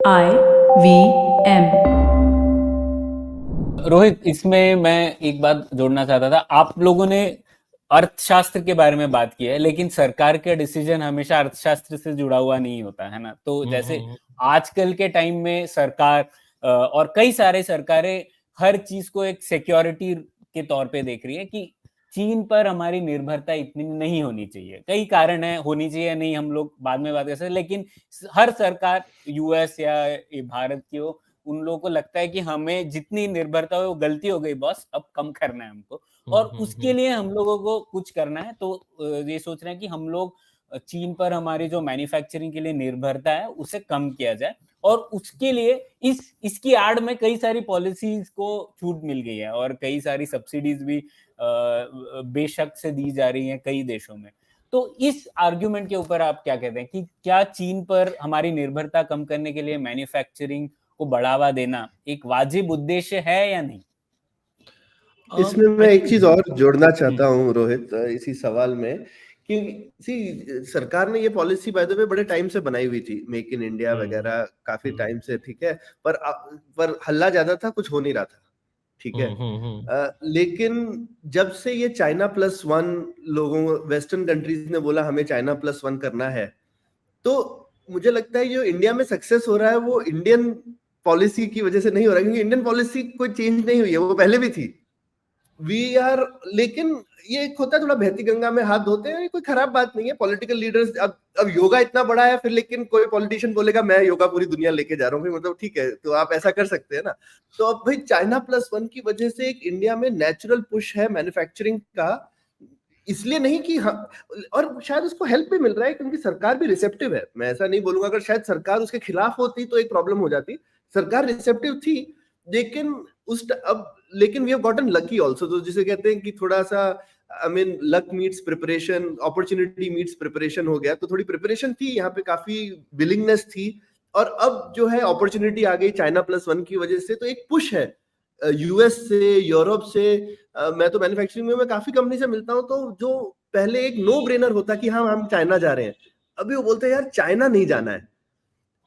IVM। Rohit, इसमें मैं एक बात जोड़ना चाहता था। आप लोगों ने अर्थशास्त्र के बारे में बात की है, लेकिन सरकार का डिसीजन हमेशा अर्थशास्त्र से जुड़ा हुआ नहीं होता है ना। तो जैसे हम्म। आजकल के टाइम में सरकार और कई सारे सरकारें हर चीज को एक सिक्योरिटी के तौर पे देख रही है कि चीन पर हमारी निर्भरता इतनी नहीं होनी चाहिए। कई कारण है, होनी चाहिए या नहीं हम लोग बाद में बात कर सकते हैं, लेकिन हर सरकार, यूएस या ये भारत की हो, उन लोगों को लगता है कि हमें जितनी निर्भरता हो, वो गलती हो गई बॉस, अब कम करना है हमको। और उसके लिए हम लोगों को कुछ करना है। तो ये सोच रहे हैं कि हम लोग चीन पर हमारी जो मैन्युफैक्चरिंग के लिए निर्भरता है उसे कम किया जाए। और उसके लिए इसकी आड़ में कई सारी पॉलिसीज को छूट मिल गई है और कई सारी सब्सिडीज भी बेशक से दी जा रही हैं कई देशों में। तो इस आर्ग्यूमेंट के ऊपर आप क्या कहते हैं कि क्या चीन पर हमारी निर्भरता कम करने के लिए मैन्युफैक्चरिंग को बढ़ावा देना एक वाजिब उद्देश्य है या नहीं? इसमें मैं आई एक थिंक चीज और जोड़ना चाहता हूँ रोहित, इसी सवाल में कि सरकार ने ये पॉलिसी बाय द वे बड़े टाइम से बनाई हुई थी, मेक इन इंडिया वगैरह काफी टाइम से, ठीक है। पर हल्ला ज्यादा था, कुछ हो नहीं रहा था, ठीक है। लेकिन जब से ये चाइना प्लस वन, लोगों वेस्टर्न कंट्रीज ने बोला हमें चाइना प्लस वन करना है, तो मुझे लगता है जो इंडिया में सक्सेस हो रहा है वो इंडियन पॉलिसी की वजह से नहीं हो रहा है, क्योंकि इंडियन पॉलिसी कोई चेंज नहीं हुई है, वो पहले भी थी। वी आर, लेकिन ये एक होता है थोड़ा बहती गंगा में हाथ धोते हैं, ये कोई खराब बात नहीं है। पॉलिटिकल लीडर्स, अब योगा इतना बड़ा है, फिर लेकिन कोई पॉलिटिशियन बोलेगा मैं योगा पूरी दुनिया लेके जा रहा हूँ, मतलब ठीक है, तो आप ऐसा कर सकते हैं ना। तो अब भाई चाइना प्लस वन की वजह से एक इंडिया में नेचुरल पुश है मैन्युफैक्चरिंग का, इसलिए नहीं कि हाँ, और शायद उसको हेल्प भी मिल रहा है क्योंकि सरकार भी रिसेप्टिव है। मैं ऐसा नहीं बोलूंगा, अगर शायद सरकार उसके खिलाफ होती तो एक प्रॉब्लम हो जाती। सरकार रिसेप्टिव थी, लेकिन अब लेकिन we have gotten lucky also, तो जिसे कहते हैं कि थोड़ा सा, I mean luck meets preparation, opportunity meets preparation हो गया। तो थोड़ी प्रिपरेशन थी यहाँ पे, काफी विलिंगनेस थी, और अब जो है अपॉर्चुनिटी आ गई चाइना प्लस वन की वजह से, तो एक पुश है यूएस से, यूरोप से। मैं तो मैन्युफैक्चरिंग में मैं काफी कंपनी से मिलता हूँ, तो जो पहले एक नो ब्रेनर होता कि हाँ हम चाइना जा रहे हैं, अभी वो बोलते हैं यार चाइना नहीं जाना है।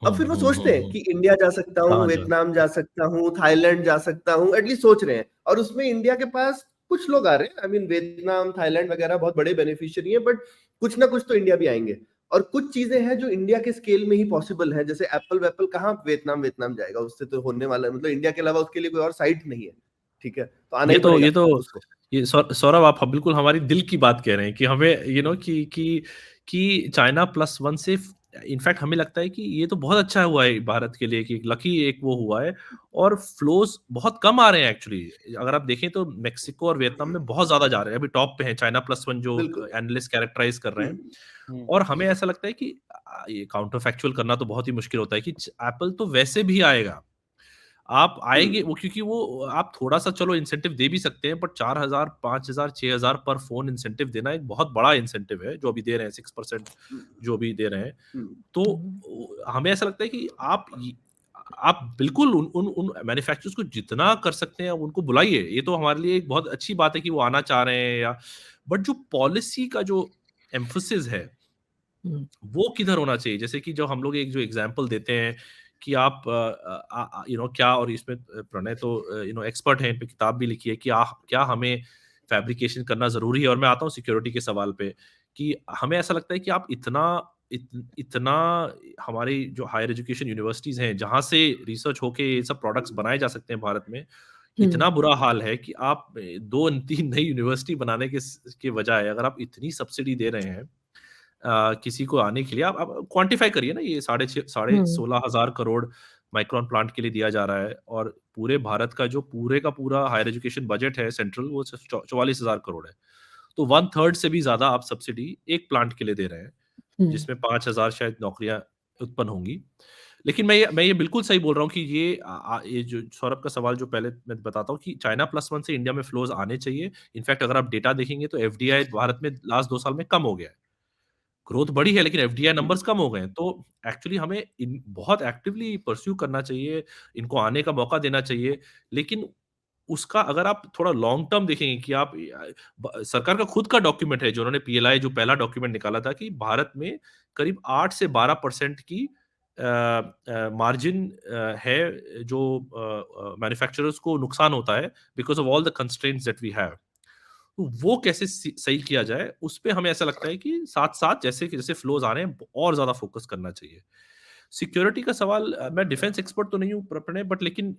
अब फिर वो सोचते हैं कि इंडिया जा सकता हूँ, कहाँ जा वियतनाम जा सकता हूँ, थाईलैंड जा सकता हूँ, एटलीस्ट सोच रहे हैं। और उसमें इंडिया के पास कुछ लोग आ रहे हैं, आई मीन वियतनाम थाईलैंड वगैरह बहुत बड़े बेनिफिशियरी है, बट कुछ ना कुछ तो इंडिया भी आएंगे। और कुछ चीजें हैं जो इंडिया के स्केल में ही पॉसिबल है, जैसे एप्पल वेप्पल, कहाँ वियतनाम वियतनाम जाएगा, उससे तो होने वाला है, मतलब इंडिया के अलावा उसके लिए कोई और साइट नहीं है, ठीक है, तो आना ये ही तो पड़ेगा ये तो उसको। ये सौरभ, आप बिल्कुल हमारी दिल की बात कह रहे हैं कि हमें कि चाइना प्लस वन से इनफैक्ट हमें लगता है कि ये तो बहुत अच्छा हुआ है भारत के लिए, कि लकी एक वो हुआ है। और फ्लोज बहुत कम आ रहे हैं एक्चुअली। अगर आप देखें तो मेक्सिको और वियतनाम में बहुत ज्यादा जा रहे हैं, अभी टॉप पे है चाइना प्लस वन जो बिल्कुल। एनालिस्ट कैरेक्टराइज कर रहे हैं। हम्म। और हमें ऐसा लगता है कि ये काउंटर फैक्चुअल करना तो बहुत ही मुश्किल होता है कि एप्पल तो वैसे भी आएगा, आप आएंगे वो, क्योंकि वो आप थोड़ा सा चलो इंसेंटिव दे भी सकते हैं, बट 4,000 5,000 6,000 पर फोन इंसेंटिव देना एक बहुत बड़ा इंसेंटिव है, जो अभी दे रहे हैं 6% जो भी दे रहे हैं। तो हमें ऐसा लगता है कि आप बिल्कुल उन मैन्युफैक्चरर्स को जितना कर सकते हैं उनको बुलाइए। ये तो हमारे लिए एक बहुत अच्छी बात है कि वो आना चाह रहे हैं, या बट जो पॉलिसी का जो एम्फोसिस है वो किधर होना चाहिए। जैसे कि जो हम लोग एक जो एग्जांपल देते हैं कि आप क्या, और इसमें प्रणय तो एक्सपर्ट है, इन पे किताब भी लिखी है कि क्या हमें फैब्रिकेशन करना जरूरी है। और मैं आता हूँ सिक्योरिटी के सवाल पे, कि हमें ऐसा लगता है कि आप इतना हमारी जो हायर एजुकेशन यूनिवर्सिटीज हैं जहां से रिसर्च होके ये सब प्रोडक्ट्स बनाए जा सकते हैं भारत में, इतना बुरा हाल है कि आप 2-3 नई यूनिवर्सिटी बनाने के बजाय अगर आप इतनी सब्सिडी दे रहे हैं किसी को आने के लिए, आप क्वांटिफाई करिए ना, ये साढ़े 16,000 करोड़ माइक्रोन प्लांट के लिए दिया जा रहा है, और पूरे भारत का जो पूरे का पूरा हायर एजुकेशन बजट है सेंट्रल, वो 44,000 करोड़ है। तो 1/3 से भी ज्यादा आप सब्सिडी एक प्लांट के लिए दे रहे हैं, जिसमें 5,000 शायद नौकरियां उत्पन्न होंगी। लेकिन मैं ये बिल्कुल सही बोल रहा हूँ कि ये जो सौरभ का सवाल जो पहले मैं बताता हूँ कि चाइना प्लस वन से इंडिया में फ्लोज आने चाहिए। इनफैक्ट अगर आप डेटा देखेंगे तो एफडीआई भारत में लास्ट 2 साल में कम हो गया है। ग्रोथ बढ़ी है लेकिन एफडीआई नंबर्स कम हो गए हैं। तो एक्चुअली हमें इन बहुत एक्टिवली परस्यू करना चाहिए, इनको आने का मौका देना चाहिए। लेकिन उसका अगर आप थोड़ा लॉन्ग टर्म देखेंगे कि आप सरकार का खुद का डॉक्यूमेंट है जो उन्होंने पीएलआई जो पहला डॉक्यूमेंट निकाला था कि भारत में करीब 8 से 12% की मार्जिन है जो मैन्युफैक्चरर्स को नुकसान होता है because of all the constraints that we have, तो वो कैसे सही किया जाए उस पे हमें ऐसा लगता है कि साथ साथ जैसे जैसे फ्लोज आ रहे हैं और ज्यादा फोकस करना चाहिए। सिक्योरिटी का सवाल, मैं डिफेंस एक्सपर्ट तो नहीं हूँ प्रणय, बट लेकिन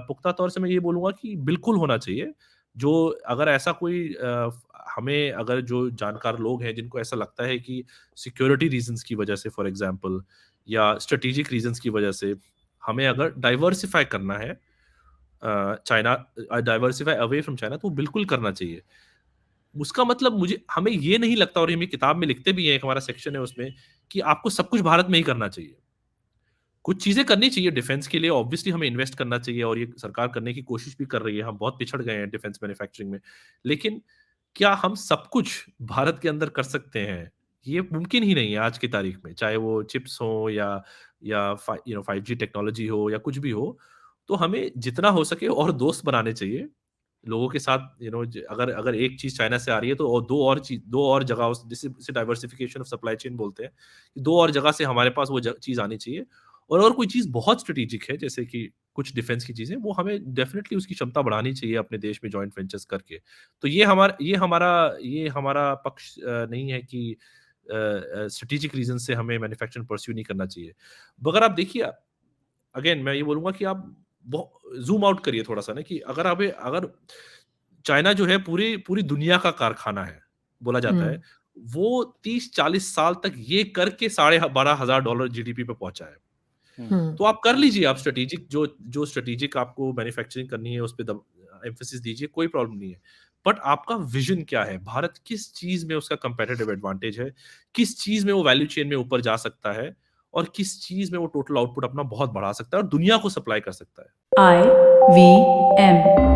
पुख्ता तौर से मैं ये बोलूंगा कि बिल्कुल होना चाहिए। जो अगर ऐसा कोई हमें अगर जो जानकार लोग हैं जिनको ऐसा लगता है कि सिक्योरिटी रीजंस की वजह से फॉर एग्जांपल या स्ट्रेटेजिक रीजंस की वजह से हमें अगर डाइवर्सिफाई करना है China, diversify away from China, तो बिल्कुल करना चाहिए। उसका मतलब मुझे हमें ये नहीं लगता, और हम ये किताब में लिखते भी हैं, एक हमारा सेक्शन है उसमें, कि आपको सब कुछ भारत में ही करना चाहिए। कुछ चीजें करनी चाहिए डिफेंस के लिए, ऑब्वियसली हमें इन्वेस्ट करना चाहिए और ये सरकार करने की कोशिश भी कर रही है। हम बहुत पिछड़ गए हैं डिफेंस मैन्युफैक्चरिंग में, लेकिन क्या हम सब कुछ भारत के अंदर कर सकते हैं? ये मुमकिन ही नहीं है आज की तारीख में, चाहे वो चिप्स हो या 5G टेक्नोलॉजी हो या कुछ भी हो। तो हमें जितना हो सके और दोस्त बनाने चाहिए लोगों के साथ। अगर अगर एक चीज चाइना से आ रही है तो और दो और जगह, जिसे डाइवर्सिफिकेशन ऑफ सप्लाई चेन बोलते हैं, दो और जगह से हमारे पास वो चीज आनी चाहिए। और अगर कोई चीज बहुत स्ट्रेटेजिक है जैसे कि कुछ डिफेंस की चीजें, वो हमें डेफिनेटली उसकी क्षमता बढ़ानी चाहिए अपने देश में जॉइंट वेंचर्स करके। तो ये हमारा पक्ष नहीं है कि स्ट्रेटेजिक रीजन से हमें मैन्युफैक्चरिंग परस्यू नहीं करना चाहिए। मगर आप देखिए, अगेन मैं ये बोलूंगा कि आप जूम आउट करिए थोड़ा सा ना, कि अगर चाइना जो है पूरी पूरी दुनिया का कारखाना है बोला जाता है, वो 30-40 साल तक ये करके $12,500 जीडीपी पे पहुंचा है। तो आप कर लीजिए, आप स्ट्रेटेजिक जो स्ट्रेटेजिक आपको मैन्युफैक्चरिंग करनी है उस पे एम्फेसिस दीजिए, कोई प्रॉब्लम नहीं है। बट आपका विजन क्या है? भारत किस चीज में उसका कंपेटिटिव एडवांटेज है? किस चीज में वो वैल्यू चेन में ऊपर जा सकता है? और किस चीज में वो टोटल आउटपुट अपना बहुत बढ़ा सकता है और दुनिया को सप्लाई कर सकता है? IVM